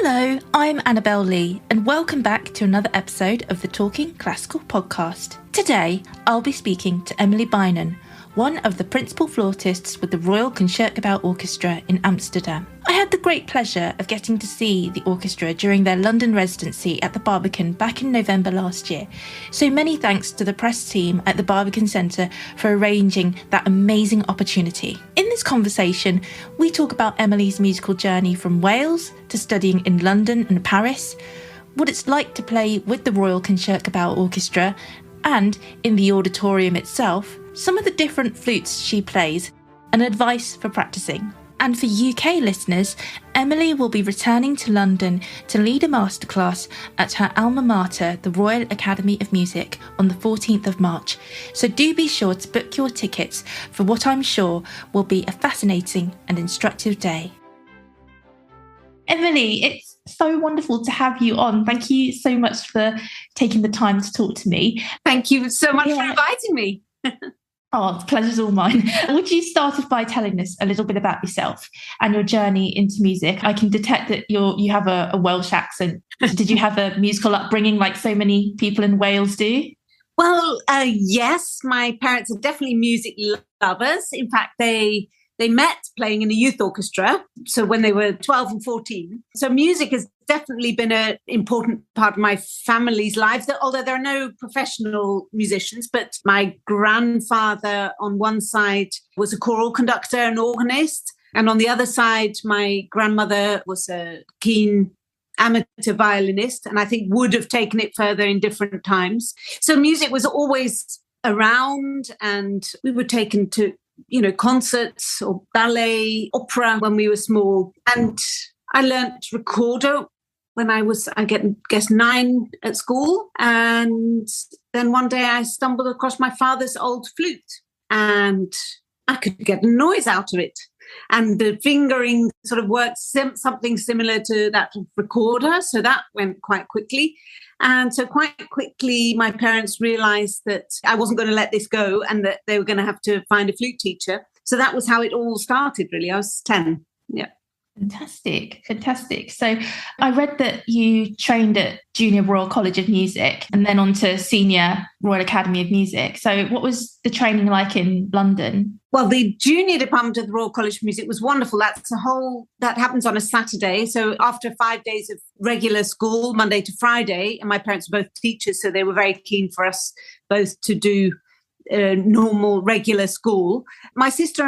Hello, I'm Annabelle Lee, and welcome back to another episode of the Talking Classical podcast. Today, I'll be speaking to Emily Bynon, one of the principal flautists with the Royal Concertgebouw Orchestra in Amsterdam. I had the great pleasure of getting to see the orchestra during their London residency at the Barbican back in November last year, so many thanks to the press team at the Barbican Centre for arranging that amazing opportunity. In this conversation, we talk about Emily's musical journey from Wales to studying in London and Paris, what it's like to play with the Royal Concertgebouw Orchestra and in the auditorium itself, some of the different flutes she plays, and advice for practising. And for UK listeners, Emily will be returning to London to lead a masterclass at her alma mater, the Royal Academy of Music, on the 14th of March. So do be sure to book your tickets for what I'm sure will be a fascinating and instructive day. Emily, it's so wonderful to have you on. Thank you so much for taking the time to talk to me. Thank you so much for inviting me. Oh, the pleasure's all mine. Would you start off by telling us a little bit about yourself and your journey into music? I can detect that you have a Welsh accent. Did you have a musical upbringing like so many people in Wales do? Well, yes, my parents are definitely music lovers. In fact, they met playing in a youth orchestra, so when they were 12 and 14. So music has definitely been an important part of my family's lives, although there are no professional musicians. But my grandfather on one side was a choral conductor and organist. And on the other side, my grandmother was a keen amateur violinist, and I think would have taken it further in different times. So music was always around, and we were taken to concerts or ballet, opera when we were small. And I learnt recorder when I was, I guess, 9 at school. And then one day I stumbled across my father's old flute and I could get a noise out of it. And the fingering sort of worked something similar to that of recorder. So that went quite quickly. And so quite quickly, my parents realised that I wasn't going to let this go and that they were going to have to find a flute teacher. So that was how it all started, really. I was 10. Yeah. Fantastic. So I read that you trained at Junior Royal College of Music and then on to Senior Royal Academy of Music. So what was the training like in London? Well, the junior department of the Royal College of Music was wonderful. That happens on a Saturday. So after 5 days of regular school, Monday to Friday, and my parents were both teachers, so they were very keen for us both to do normal, regular school. My sister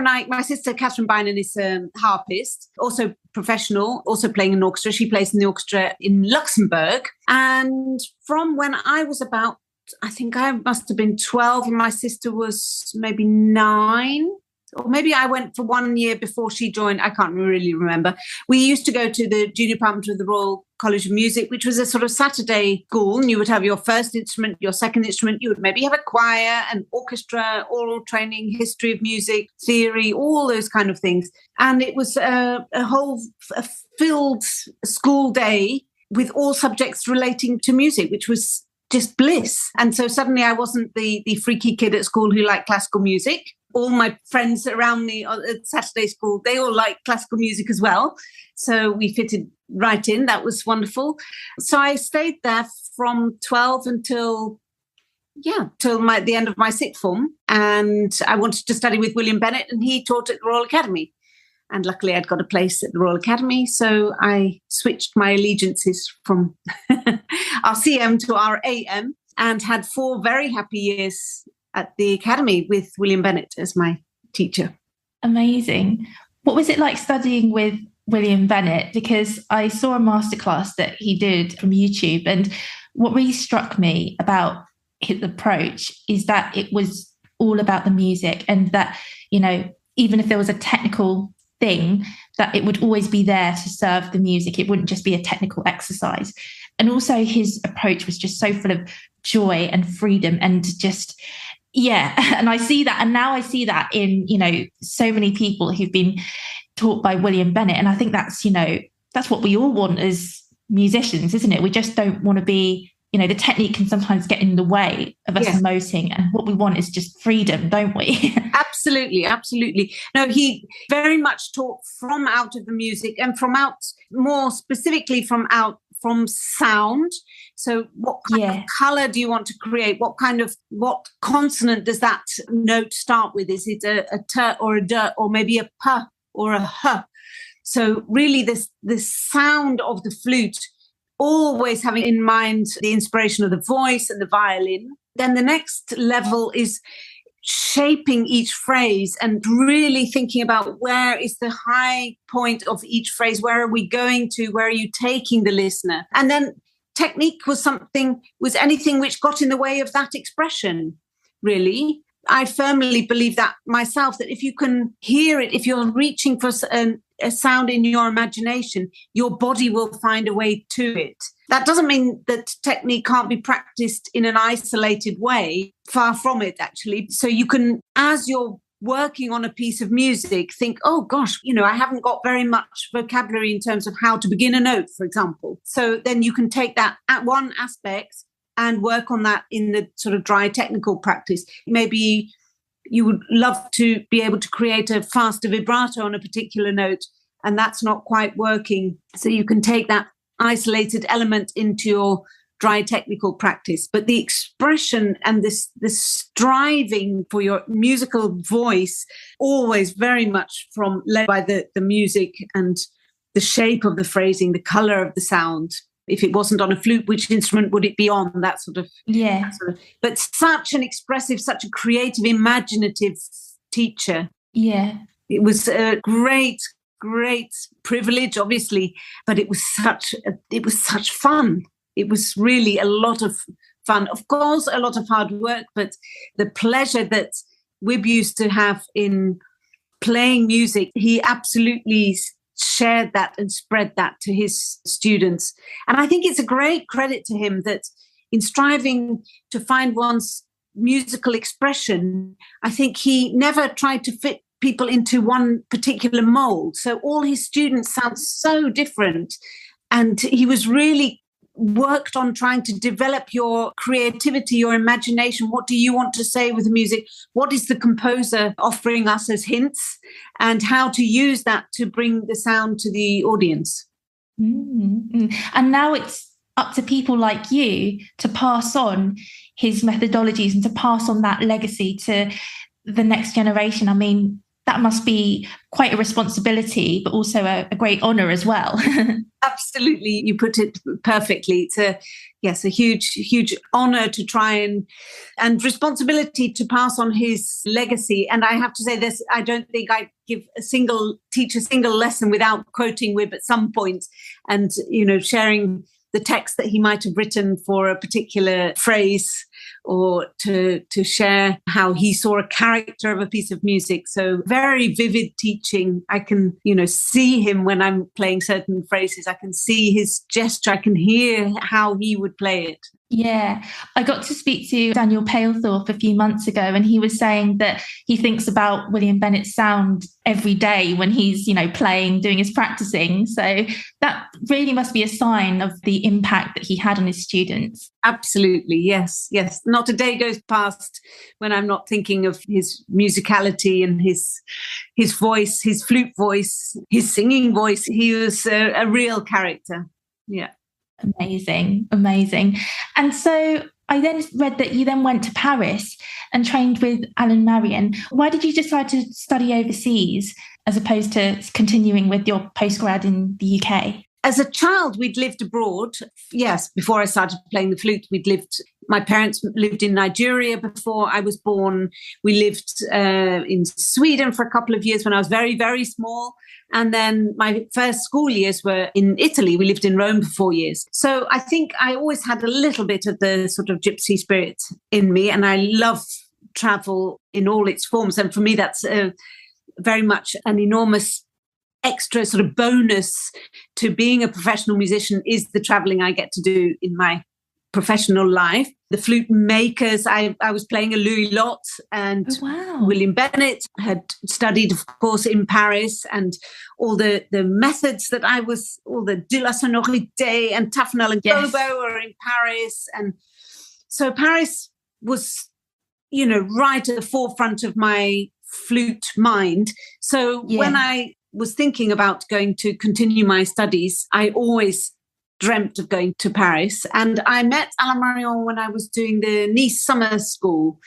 Catherine Bynon is a harpist, also professional, also playing in an orchestra. She plays in the orchestra in Luxembourg. And from when I was about, I think I must have been 12 and my sister was maybe 9, or maybe I went for 1 year before she joined. I can't really remember. We used to go to the junior department of the Royal College of Music, which was a sort of Saturday school. And you would have your first instrument, your second instrument. You would maybe have a choir, an orchestra, oral training, history of music, theory, all those kind of things. And it was a filled school day with all subjects relating to music, which was just bliss. And so suddenly I wasn't the freaky kid at school who liked classical music. All my friends around me at Saturday school, they all liked classical music as well. So we fitted right in. That was wonderful. So I stayed there from 12 until the end of my sixth form. And I wanted to study with William Bennett, and he taught at the Royal Academy. And luckily I'd got a place at the Royal Academy. So I switched my allegiances from our CM to our AM and had 4 very happy years at the Academy with William Bennett as my teacher. Amazing. What was it like studying with William Bennett? Because I saw a masterclass that he did from YouTube, and what really struck me about his approach is that it was all about the music, and that, even if there was a technical thing, that it would always be there to serve the music. It wouldn't just be a technical exercise. And also his approach was just so full of joy and freedom and just, and I see that. And now I see that in, so many people who've been taught by William Bennett. And I think that's what we all want as musicians, isn't it? We just don't want to be the technique can sometimes get in the way of us emoting. And what we want is just freedom, don't we? Absolutely, absolutely. No, he very much taught from out of the music and more specifically from sound. So what kind of color do you want to create? What consonant does that note start with? Is it a t or a d or maybe a p or a h? So really this sound of the flute, always having in mind the inspiration of the voice and the violin. Then the next level is shaping each phrase and really thinking about where is the high point of each phrase, where are we going to, where are you taking the listener? And then technique was anything which got in the way of that expression, really. I firmly believe that myself, that if you can hear it, if you're reaching for a sound in your imagination, your body will find a way to it. That doesn't mean that technique can't be practiced in an isolated way. Far from it, actually. So you can, as you're working on a piece of music, think, oh gosh, I haven't got very much vocabulary in terms of how to begin a note, for example. So then you can take that at one aspect and work on that in the sort of dry technical practice. Maybe you would love to be able to create a faster vibrato on a particular note, and that's not quite working. So you can take that isolated element into your dry technical practice. But the expression and this striving for your musical voice, always very much led by the music and the shape of the phrasing, the color of the sound. If it wasn't on a flute, which instrument would it be on? That sort of. But such an expressive, such a creative, imaginative teacher. Yeah. It was a great privilege, obviously, but it was such fun. It was really a lot of fun. Of course, a lot of hard work, but the pleasure that Wib used to have in playing music, he absolutely shared that and spread that to his students. And I think it's a great credit to him that in striving to find one's musical expression, I think he never tried to fit people into one particular mold. So all his students sound so different. And he was really worked on trying to develop your creativity, your imagination. What do you want to say with the music? What is the composer offering us as hints? And how to use that to bring the sound to the audience. Mm-hmm. And now it's up to people like you to pass on his methodologies and to pass on that legacy to the next generation. I mean, that must be quite a responsibility, but also a great honour as well. Absolutely. You put it perfectly. It's a huge honour to try and responsibility to pass on his legacy. And I have to say this, I don't think I teach a single lesson without quoting Wib at some point and, sharing the text that he might have written for a particular phrase, or to share how he saw a character of a piece of music. So very vivid teaching. I can, see him when I'm playing certain phrases. I can see his gesture. I can hear how he would play it. Yeah, I got to speak to Daniel Palethorpe a few months ago, and he was saying that he thinks about William Bennett's sound every day when he's, playing, doing his practising. So that really must be a sign of the impact that he had on his students. Absolutely, yes. Not a day goes past when I'm not thinking of his musicality and his voice, his flute voice, his singing voice. He was a real character. Yeah. Amazing. And so I then read that you then went to Paris and trained with Alan Marion. Why did you decide to study overseas as opposed to continuing with your postgrad in the UK? As a child, we'd lived abroad. Yes, before I started playing the flute, my parents lived in Nigeria before I was born. We lived in Sweden for a couple of years when I was very, very small. And then my first school years were in Italy. We lived in Rome for 4 years. So I think I always had a little bit of the sort of gypsy spirit in me. And I love travel in all its forms. And for me, that's very much an enormous extra sort of bonus to being a professional musician, is the traveling I get to do in my professional life. The flute makers, I was playing a Louis Lot, and William Bennett had studied, of course, in Paris, and all the methods that all the de la sonorité and Tafnel and Gobo are in Paris. And so Paris was, right at the forefront of my flute mind. So when I was thinking about going to continue my studies, I always dreamt of going to Paris. And I met Alain Marion when I was doing the Nice summer school.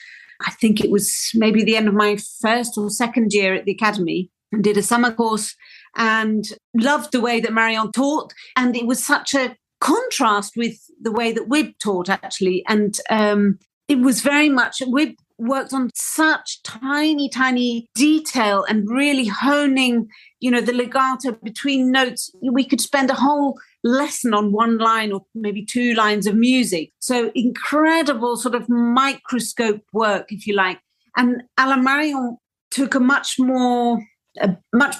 I think it was maybe the end of my first or second year at the academy, and did a summer course and loved the way that Marion taught. And it was such a contrast with the way that Wib taught, actually. And it was very much, Wib worked on such tiny detail and really honing, the legato between notes. We could spend a whole lesson on one line or maybe two lines of music. So incredible sort of microscope work, if you like. And Alain Marion took a much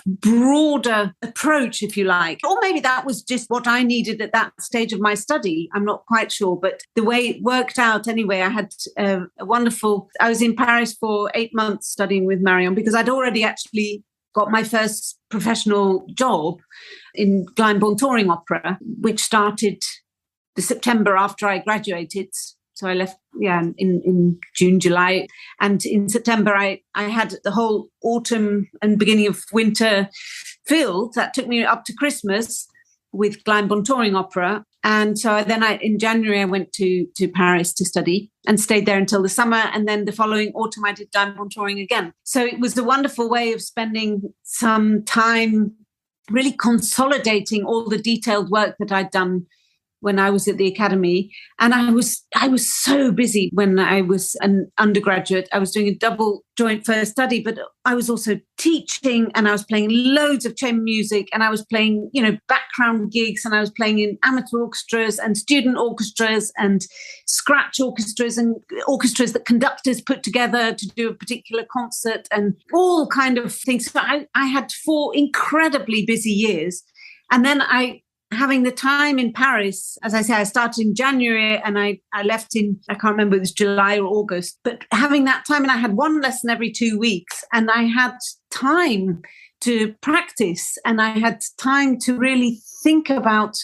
broader approach, if you like. Or maybe that was just what I needed at that stage of my study. I'm not quite sure. But the way it worked out anyway, I had I was in Paris for 8 months studying with Marion, because I'd already actually got my first professional job in Glyndebourne Touring Opera, which started the September after I graduated. So I left, in June, July. And in September, I had the whole autumn and beginning of winter filled. That took me up to Christmas with Glyndebourne Touring Opera. And so then in January, I went to Paris to study and stayed there until the summer. And then the following autumn, I did Glyndebourne Touring again. So it was a wonderful way of spending some time really consolidating all the detailed work that I'd done when I was at the academy. And I was so busy when I was an undergraduate. I was doing a double joint first study, but I was also teaching, and I was playing loads of chamber music, and I was playing, background gigs, and I was playing in amateur orchestras and student orchestras and scratch orchestras and orchestras that conductors put together to do a particular concert and all kind of things. So I had 4 incredibly busy years. And then having the time in Paris, as I say, I started in January and I left I can't remember, it was July or August, but having that time, and I had 1 lesson every 2 weeks, and I had time to practice, and I had time to really think about,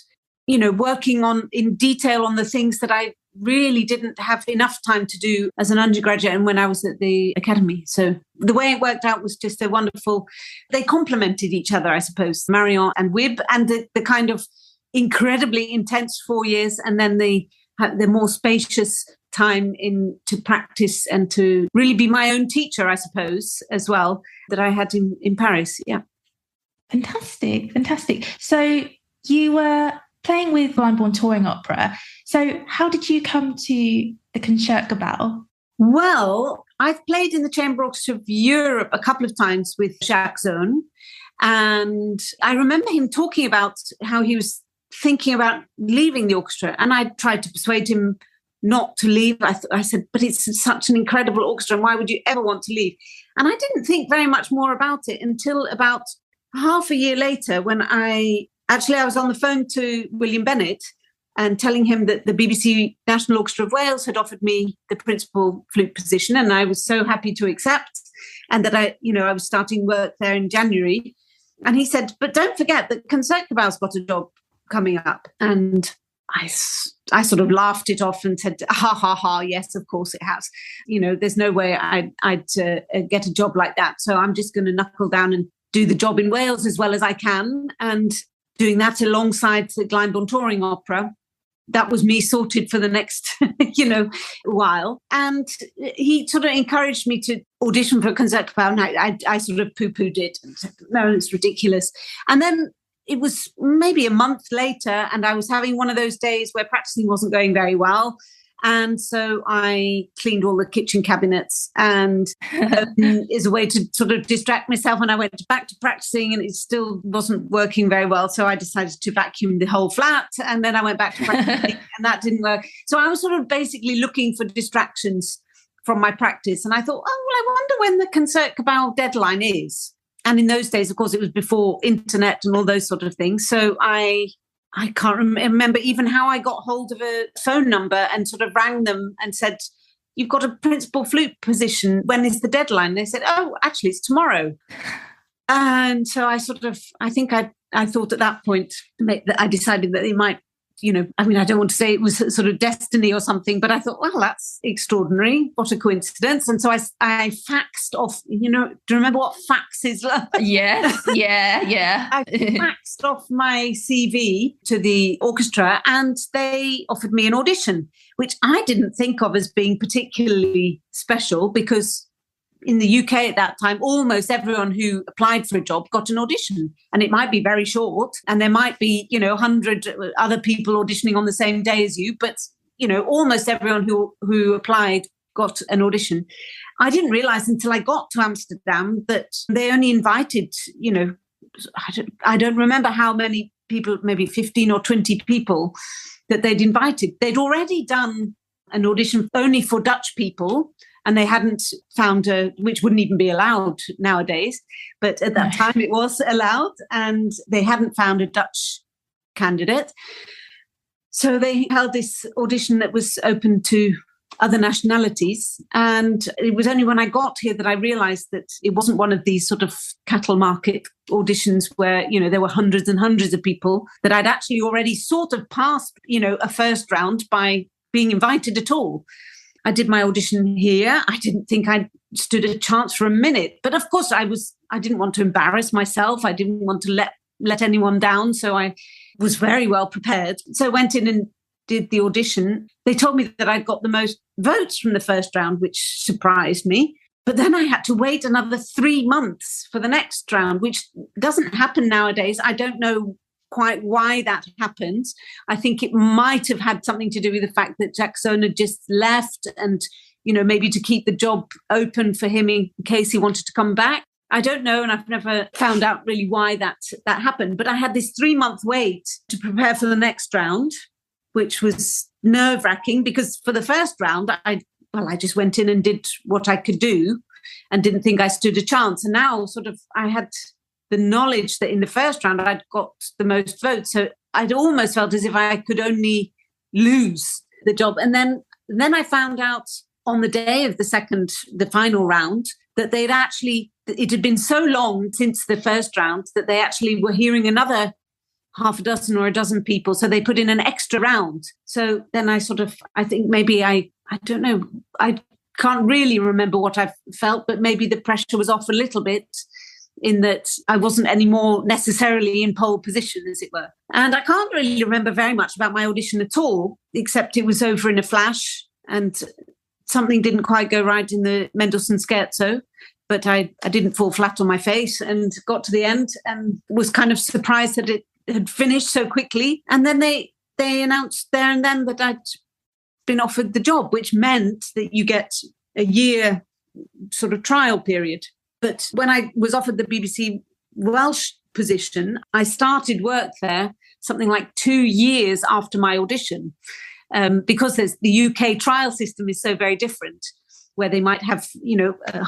working in detail on the things that I really didn't have enough time to do as an undergraduate and when I was at the academy. So the way it worked out was just they complemented each other, I suppose, Marion and Wib, and the kind of incredibly intense 4 years, and then the more spacious time to practice and to really be my own teacher, I suppose, as well, that I had in Paris. Yeah. Fantastic. So you were playing with Glyndebourne Touring Opera. So how did you come to the Concertgebouw? Well, I've played in the Chamber Orchestra of Europe a couple of times with Jacques Zone. And I remember him talking about how he was thinking about leaving the orchestra. And I tried to persuade him not to leave. I said, but it's such an incredible orchestra, and why would you ever want to leave? And I didn't think very much more about it until about half a year later, when I was on the phone to William Bennett and telling him that the BBC National Orchestra of Wales had offered me the principal flute position, and I was so happy to accept, and that I was starting work there in January. And he said, but don't forget that Concertgebouw's got a job coming up. And I sort of laughed it off and said, ha, ha, ha, yes, of course it has. There's no way I'd get a job like that. So I'm just going to knuckle down and do the job in Wales as well as I can. And doing that alongside the Glyndebourne Touring Opera, that was me sorted for the next, while. And he sort of encouraged me to audition for Concertgebouw, and I sort of poo-pooed it and said, no, it's ridiculous. And then it was maybe a month later, and I was having one of those days where practicing wasn't going very well. And so I cleaned all the kitchen cabinets, and as a way to sort of distract myself. And I went back to practicing, and it still wasn't working very well. So I decided to vacuum the whole flat, and then I went back to practicing, and that didn't work. So I was sort of basically looking for distractions from my practice. And I thought, I wonder when the Concertgebouw deadline is. And in those days, of course, it was before internet and all those sort of things. So I I can't remember even how I got hold of a phone number and sort of rang them and said, you've got a principal flute position. When is the deadline? They said, oh, actually, it's tomorrow. And so I thought at that point that I decided that they might, I don't want to say it was sort of destiny or something, but I thought, well, that's extraordinary. What a coincidence. And so I faxed off, do you remember what faxes were? Yeah. I faxed off my CV to the orchestra and they offered me an audition, which I didn't think of as being particularly special because in the UK at that time, almost everyone who applied for a job got an audition, and it might be very short and there might be, 100 other people auditioning on the same day as you, but, almost everyone who applied got an audition. I didn't realize until I got to Amsterdam that they only invited, I don't remember how many people, maybe 15 or 20 people that they'd invited. They'd already done an audition only for Dutch people, and they hadn't found which wouldn't even be allowed nowadays. But at that time it was allowed, and they hadn't found a Dutch candidate. So they held this audition that was open to other nationalities. And it was only when I got here that I realized that it wasn't one of these sort of cattle market auditions where, there were hundreds and hundreds of people, that I'd actually already sort of passed, a first round by being invited at all. I did my audition here. I didn't think I stood a chance for a minute. But of course, I didn't want to embarrass myself. I didn't want to let anyone down. So I was very well prepared. So I went in and did the audition. They told me that I'd got the most votes from the first round, which surprised me. But then I had to wait another 3 months for the next round, which doesn't happen nowadays. I don't know quite why that happened. I think it might have had something to do with the fact that Jackson had just left and, maybe to keep the job open for him in case he wanted to come back. I don't know. And I've never found out really why that happened. But I had this 3-month wait to prepare for the next round, which was nerve-wracking because for the first round, I just went in and did what I could do and didn't think I stood a chance. And now I had the knowledge that in the first round I'd got the most votes. So I'd almost felt as if I could only lose the job. And then I found out on the day of the final round, that it had been so long since the first round that they actually were hearing another half a dozen or a dozen people. So they put in an extra round. So then I think maybe I don't know, I can't really remember what I felt, but maybe the pressure was off a little bit, in that I wasn't anymore necessarily in pole position, as it were. And I can't really remember very much about my audition at all, except it was over in a flash and something didn't quite go right in the Mendelssohn Scherzo, but I didn't fall flat on my face and got to the end and was kind of surprised that it had finished so quickly. And then they announced there and then that I'd been offered the job, which meant that you get a year sort of trial period. But when I was offered the BBC Welsh position, I started work there something like 2 years after my audition, because the UK trial system is so very different, where they might have,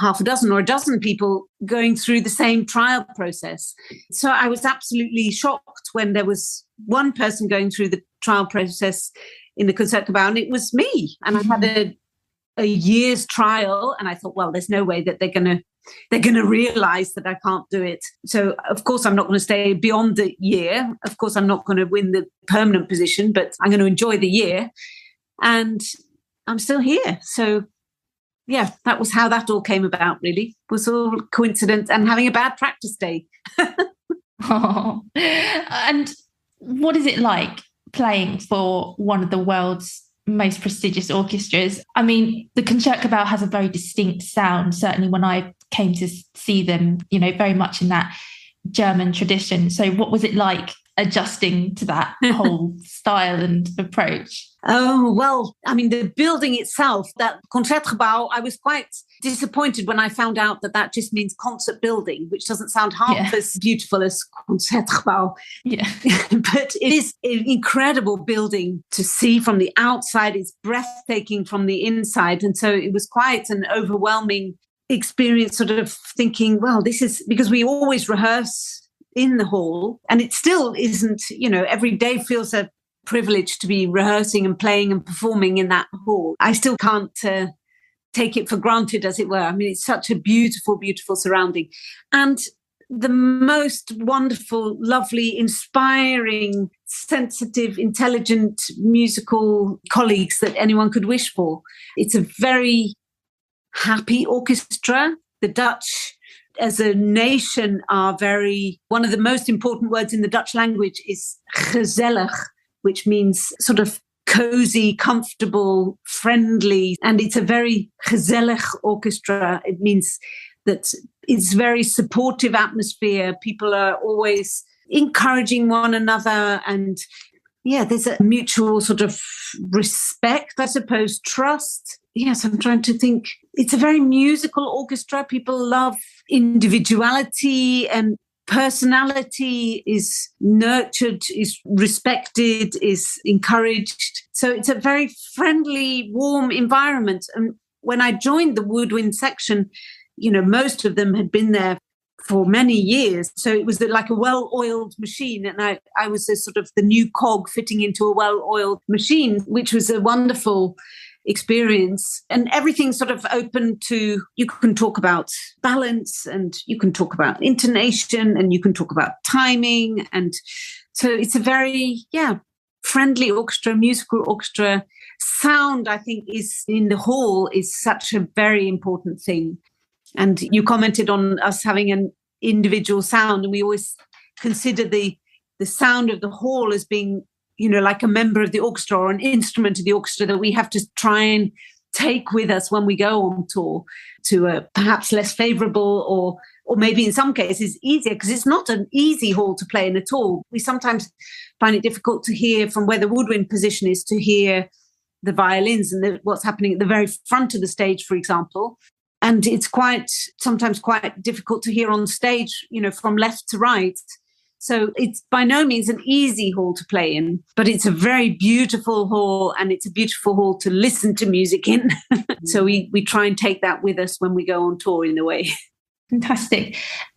half a dozen or a dozen people going through the same trial process. So I was absolutely shocked when there was one person going through the trial process in the Concertgebouw, and it was me. And I had a year's trial, and I thought, well, there's no way that they're going to realize that I can't do it. So, of course, I'm not going to stay beyond the year. Of course, I'm not going to win the permanent position, but I'm going to enjoy the year. And I'm still here. So, yeah, that was how that all came about, really. It was all coincidence and having a bad practice day. Oh. And what is it like playing for one of the world's most prestigious orchestras? I mean, the Concertgebouw has a very distinct sound, certainly when I came to see them, very much in that German tradition. So what was it like adjusting to that whole style and approach? Oh, well, I mean, the building itself, that Concertgebouw, I was quite disappointed when I found out that just means concert building, which doesn't sound half as beautiful as Concertgebouw. Yeah. But it is an incredible building to see from the outside. It's breathtaking from the inside. And so it was quite an overwhelming experience, sort of thinking, well, this is because we always rehearse in the hall. And it still isn't, every day feels a privilege to be rehearsing and playing and performing in that hall. I still can't take it for granted, as it were. I mean, it's such a beautiful, beautiful surrounding. And the most wonderful, lovely, inspiring, sensitive, intelligent musical colleagues that anyone could wish for. It's a very happy orchestra. The Dutch, as a nation, are one of the most important words in the Dutch language is gezellig, which means sort of cozy, comfortable, friendly. And it's a very gezellig orchestra. It means that it's very supportive atmosphere. People are always encouraging one another. And there's a mutual sort of respect, I suppose, trust. Yes, I'm trying to think. It's a very musical orchestra. People love individuality, and personality is nurtured, is respected, is encouraged. So it's a very friendly, warm environment. And when I joined the woodwind section, most of them had been there for many years. So it was like a well-oiled machine. And I was sort of the new cog fitting into a well-oiled machine, which was a wonderful experience. And everything's sort of open to, you can talk about balance, and you can talk about intonation, and you can talk about timing. And so it's a very, friendly orchestra, musical orchestra. Sound, I think, is in the hall is such a very important thing. And you commented on us having an individual sound, and we always consider the sound of the hall as being, like a member of the orchestra or an instrument of the orchestra that we have to try and take with us when we go on tour to a perhaps less favourable or maybe in some cases easier, because it's not an easy hall to play in at all. We sometimes find it difficult to hear from where the woodwind position is, to hear the violins and what's happening at the very front of the stage, for example. And it's sometimes quite difficult to hear on stage, from left to right. So it's by no means an easy hall to play in, but it's a very beautiful hall, and it's a beautiful hall to listen to music in. So we try and take that with us when we go on tour, in a way. Fantastic.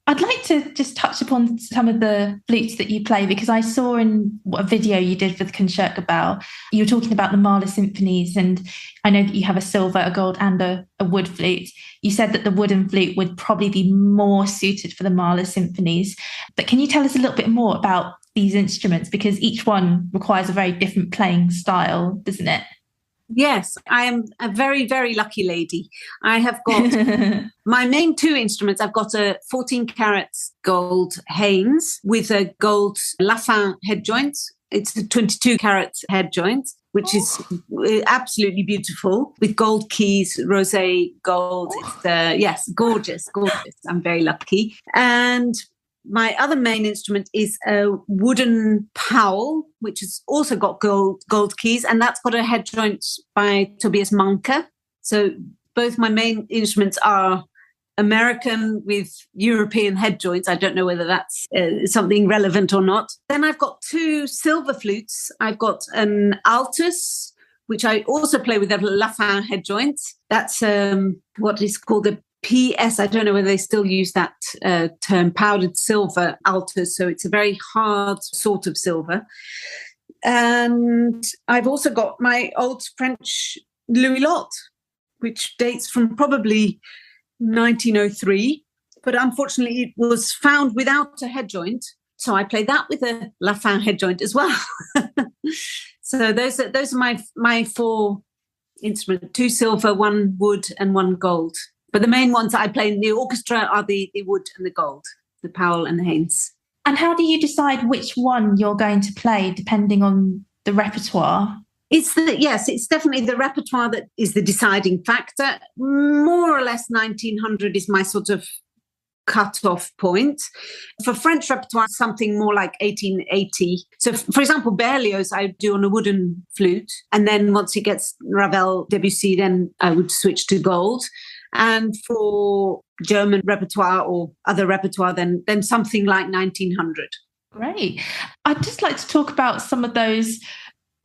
I'd like to just touch upon some of the flutes that you play, because I saw in a video you did for the Concertgebouw, you were talking about the Mahler symphonies, and I know that you have a silver, a gold and a wood flute. You said that the wooden flute would probably be more suited for the Mahler symphonies. But can you tell us a little bit more about these instruments? Because each one requires a very different playing style, doesn't it? Yes, I am a very, very lucky lady. I have got my main two instruments. I've got a 14 carats gold Haynes with a gold Lafin head joint. It's a 22 carat head joint, which is absolutely beautiful, with gold keys, rosé gold. It's gorgeous, gorgeous. I'm very lucky. And my other main instrument is a wooden Powell, which has also got gold keys, and that's got a head joint by Tobias Manke. So both my main instruments are American with European head joints. I don't know whether that's something relevant or not. Then I've got two silver flutes. I've got an altus, which I also play with a Lafin head joint. That's what is called a PS, I don't know whether they still use that term, powdered silver altus. So it's a very hard sort of silver. And I've also got my old French Louis Lot, which dates from probably 1903. But unfortunately, it was found without a head joint. So I play that with a Lafin head joint as well. So those are my four instruments, two silver, one wood and one gold. But the main ones that I play in the orchestra are the wood and the gold, the Powell and the Haynes. And how do you decide which one you're going to play depending on the repertoire? It's definitely the repertoire that is the deciding factor. More or less 1900 is my sort of cut-off point. For French repertoire, something more like 1880. So, for example, Berlioz I do on a wooden flute. And then once it gets Ravel, Debussy, then I would switch to gold. And for German repertoire or other repertoire, then something like 1900. Great. I'd just like to talk about some of those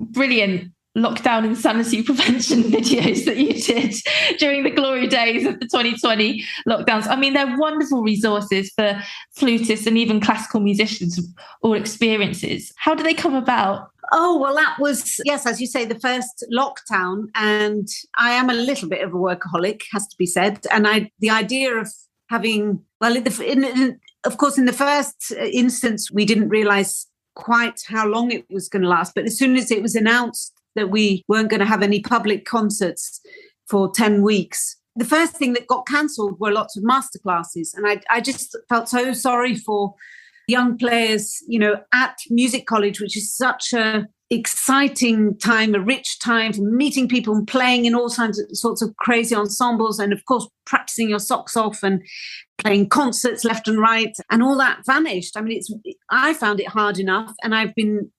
brilliant lockdown insanity prevention videos that you did during the glory days of the 2020 lockdowns. I mean, they're wonderful resources for flutists and even classical musicians or experiences. How do they come about? Oh, well, that was, yes, as you say, the first lockdown. And I am a little bit of a workaholic, has to be said. And the idea of having, well, of course, in the first instance, we didn't realize quite how long it was going to last. But as soon as it was announced that we weren't going to have any public concerts for 10 weeks, the first thing that got cancelled were lots of masterclasses. And I just felt so sorry for young players, at music college, which is such a exciting time, a rich time for meeting people and playing in all sorts of crazy ensembles, and of course practicing your socks off and playing concerts left and right, and all that vanished. I mean, I found it hard enough, and I've been,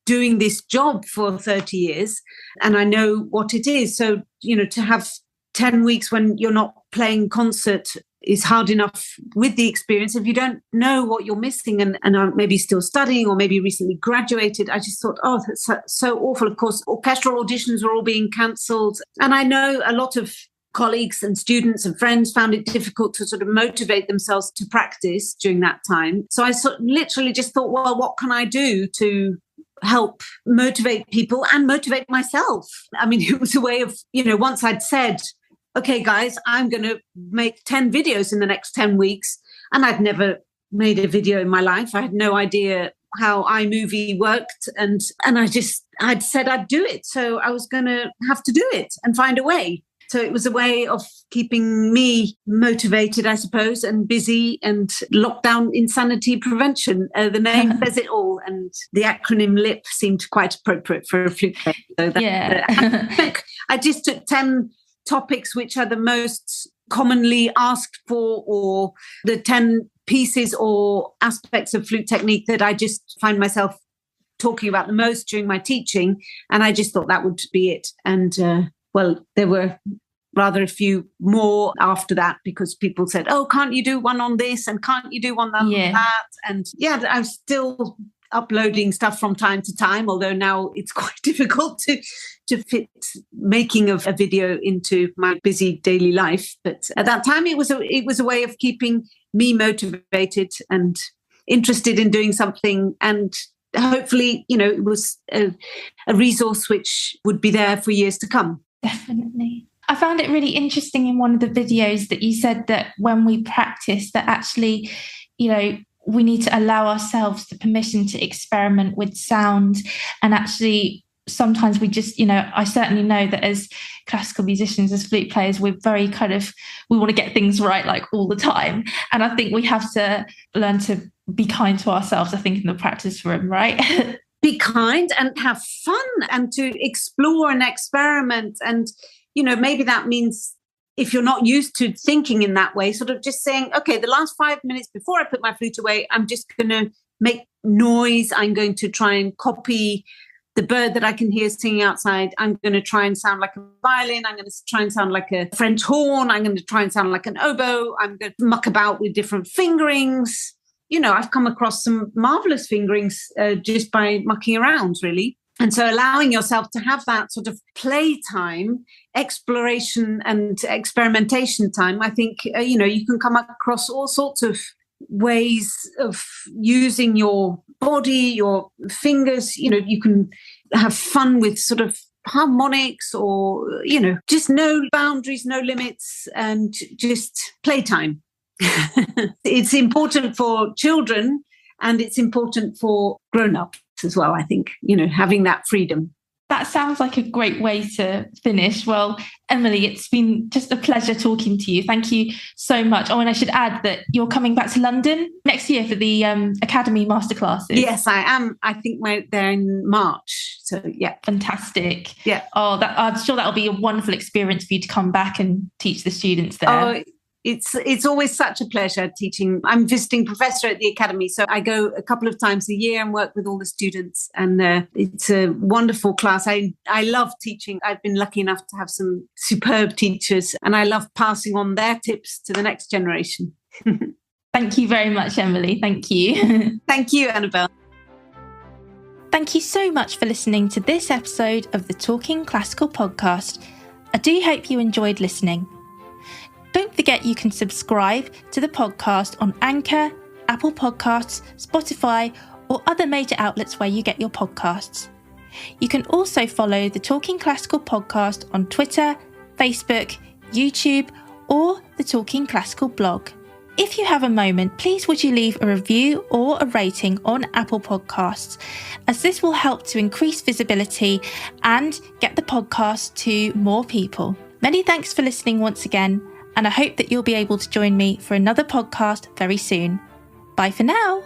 doing this job for 30 years, and I know what it is. So, to have 10 weeks when you're not playing concert is hard enough with the experience. If you don't know what you're missing and are maybe still studying or maybe recently graduated, I just thought, oh, that's so awful. Of course, orchestral auditions were all being cancelled. And I know a lot of colleagues and students and friends found it difficult to sort of motivate themselves to practice during that time. So I literally just thought, well, what can I do to help motivate people and motivate myself? I mean, it was a way of, once I'd said, okay, guys, I'm going to make 10 videos in the next 10 weeks. And I'd never made a video in my life. I had no idea how iMovie worked. And I'd said I'd do it. So I was going to have to do it and find a way. So it was a way of keeping me motivated, I suppose, and busy, and lockdown insanity prevention. The name says it all. And the acronym LIP seemed quite appropriate for a flute player. So I just took 10 topics which are the most commonly asked for, or the 10 pieces or aspects of flute technique that I just find myself talking about the most during my teaching. And I just thought that would be it. And there were rather a few more after that, because people said, oh, can't you do one on this? And can't you do one on that? And I'm still uploading stuff from time to time, although now it's quite difficult to fit making of a video into my busy daily life. But at that time, it was a way of keeping me motivated and interested in doing something. And hopefully, it was a resource which would be there for years to come. Definitely. I found it really interesting in one of the videos that you said that when we practice, that actually, we need to allow ourselves the permission to experiment with sound. And actually, sometimes we just, I certainly know that as classical musicians, as flute players, we're very we want to get things right like all the time. And I think we have to learn to be kind to ourselves, I think, in the practice room, right? Be kind and have fun and to explore and experiment. And, maybe that means, if you're not used to thinking in that way, sort of just saying, okay, the last 5 minutes before I put my flute away, I'm just going to make noise. I'm going to try and copy the bird that I can hear singing outside. I'm going to try and sound like a violin. I'm going to try and sound like a French horn. I'm going to try and sound like an oboe. I'm going to muck about with different fingerings. I've come across some marvelous fingerings just by mucking around, really. And so allowing yourself to have that sort of playtime, exploration and experimentation time, I think, you can come across all sorts of ways of using your body, your fingers. You can have fun with sort of harmonics or, just no boundaries, no limits, and just playtime. It's important for children and it's important for grown-ups as well, I think, having that freedom. That sounds like a great way to finish. Well, Emily, it's been just a pleasure talking to you. Thank you so much. Oh, and I should add that you're coming back to London next year for the Academy Masterclasses. Yes, I am. I think they're in March. So, yeah. Fantastic. Yeah. Oh, I'm sure that'll be a wonderful experience for you to come back and teach the students there. Oh, It's always such a pleasure teaching. I'm visiting professor at the Academy, so I go a couple of times a year and work with all the students. And it's a wonderful class. I love teaching. I've been lucky enough to have some superb teachers, and I love passing on their tips to the next generation. Thank you very much, Emily. Thank you. Thank you, Annabelle. Thank you so much for listening to this episode of the Talking Classical podcast. I do hope you enjoyed listening. Don't forget you can subscribe to the podcast on Anchor, Apple Podcasts, Spotify, or other major outlets where you get your podcasts. You can also follow the Talking Classical podcast on Twitter, Facebook, YouTube, or the Talking Classical blog. If you have a moment, please would you leave a review or a rating on Apple Podcasts, as this will help to increase visibility and get the podcast to more people. Many thanks for listening once again, and I hope that you'll be able to join me for another podcast very soon. Bye for now.